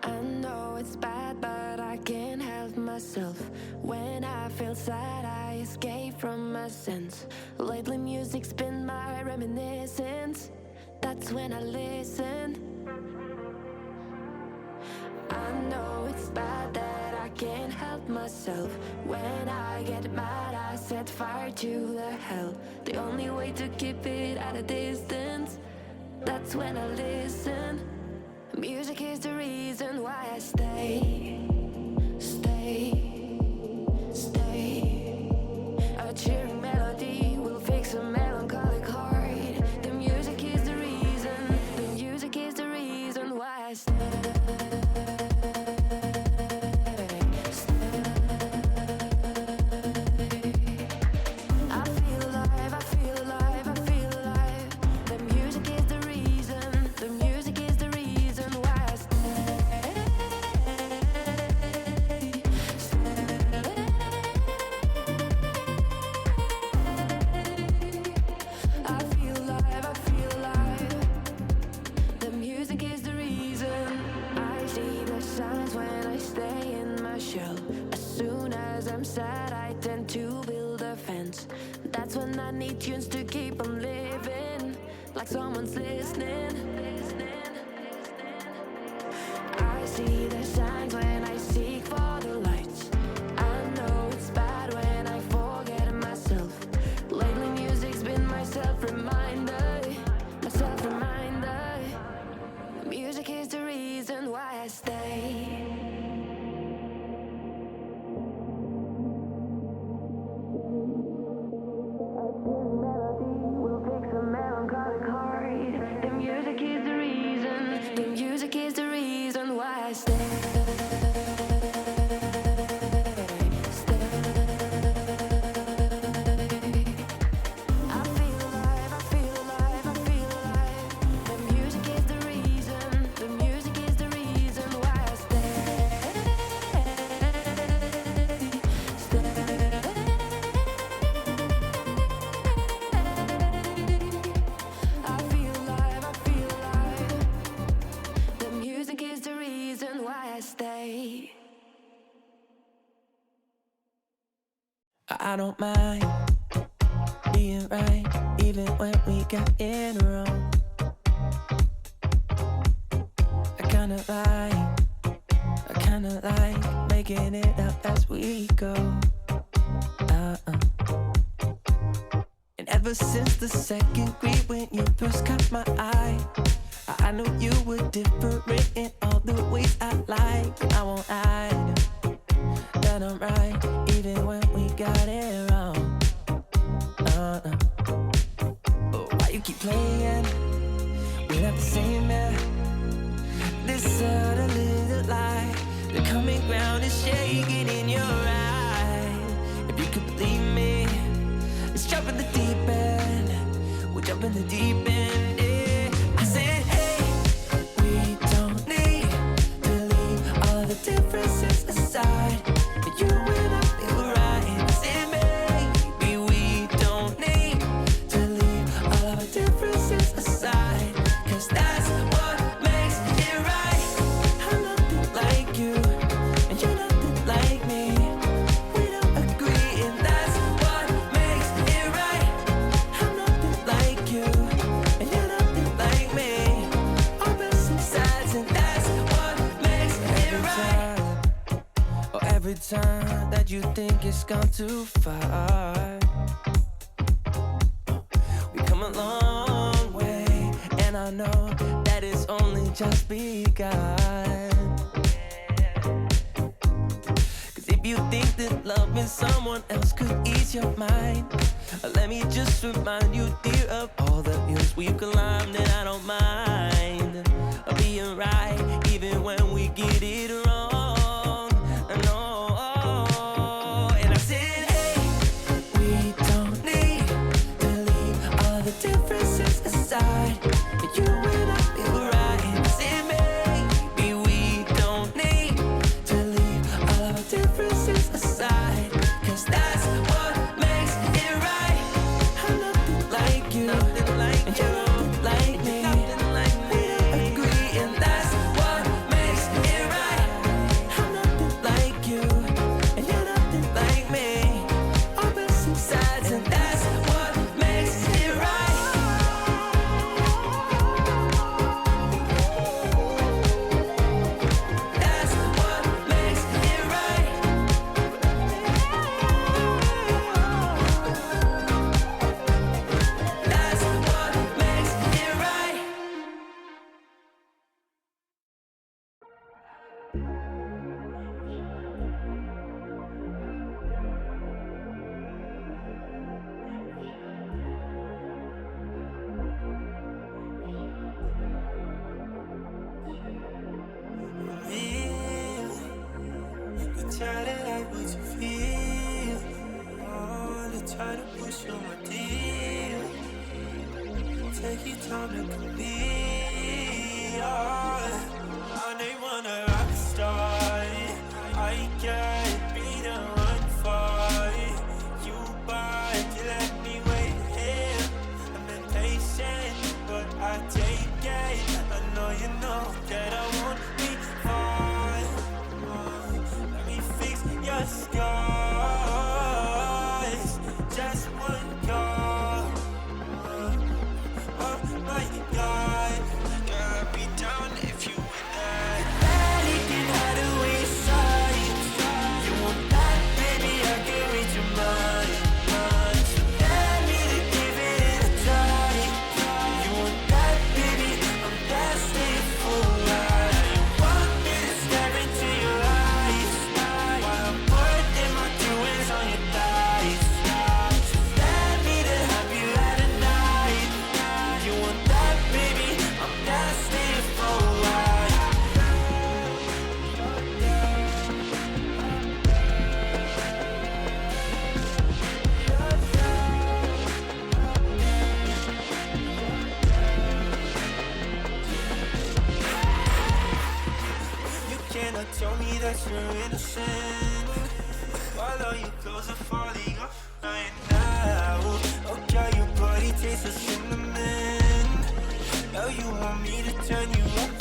I know it's bad, but I can't help myself. When I feel sad, I escape from my sense. Lately music's been my reminiscence. That's when I listen. I know it's bad that I can't help myself. When I get mad, I set fire to the hell. The only way to keep it at a distance, that's when I listen. Music is the reason why I stay. A cheering melody will fix a melancholic heart. The music is the reason. The music is the reason why I stay. That's when I need tunes to keep on living, like someone's listening. I see the signs when I seek for the lights. I know it's bad when I forget myself. Lately music's been my self-reminder, my self-reminder. Music is the reason why I stay. I don't mind being right, even when we got it wrong. I kinda like making it up as we go. And ever since the second grade, when you first caught my eye, I knew you were different in all the ways I like. And I won't hide that I'm right, even when we got it wrong. But why you keep playing without the same man? This other little light, the coming ground is shaking in your eye. If you could believe me, let's jump in the deep end. We'll jump in the deep end, yeah. I said, hey, we don't need to leave all the differences aside. You and I feel right. I said, maybe we don't need to leave all of our differences aside, 'cause that's what makes it right. I'm nothing like you, and you're nothing like me. We don't agree, and that's what makes it right. I'm nothing like you, and you're nothing like me. Opposite sides, and that's what makes it right. Every time that you think it's gone too far, we come a long way, and I know that it's only just begun. 'Cause if you think that loving someone else could ease your mind, let me just remind you, dear, of all the hills we've climbed. And I don't mind being right, even when we get it wrong. Differences aside, but you and I feel right. Say maybe we don't need to leave all of our differences aside, 'cause that's what makes it right. I'm nothing like you, and you're nothing like me. We don't agree. Try to like what you feel. Oh, they try to push you my deal. Take your time to complete. I know you want a rock star. I can't be the one for you, but you let me wait here. I'm impatient, but I take it. I know you know that I won't be fine. Your scars, just one call. Oh my God, girl, I'd be down if you were there. Barely can hide away inside. You want that, baby? I can read your mind. So let me to give it a try. You want that, baby? I'm destined for life. You want me to stare into your eyes. On your thighs, so let me to have you at a night. You want that, baby? I'm destined for a while. You cannot tell me that you're innocent. While all your clothes are falling off right now. Oh girl, your body tastes of cinnamon. Now you want me to turn you up